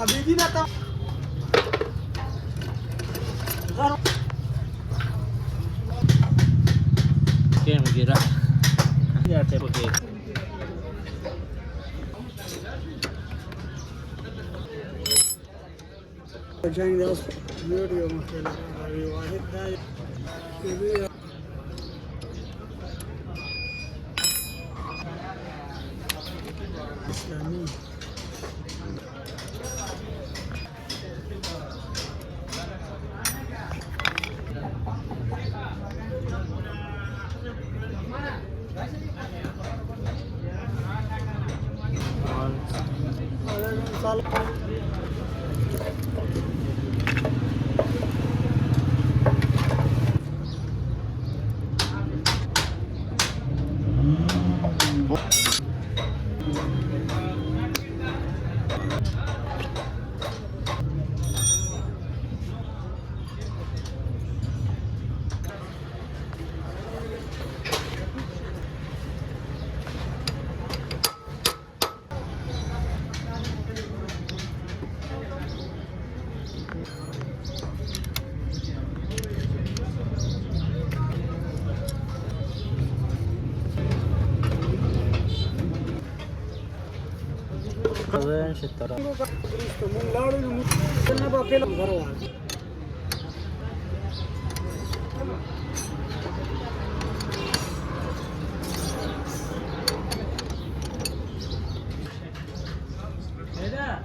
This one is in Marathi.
अभी दिन आता Oke, mengira. Ya, saya pakai. जाएंगे उस वीडियो में खेला अभी वाहिद था ये भी इस्लामी साल Kalian setara. लाडू kenapa film baru Beda.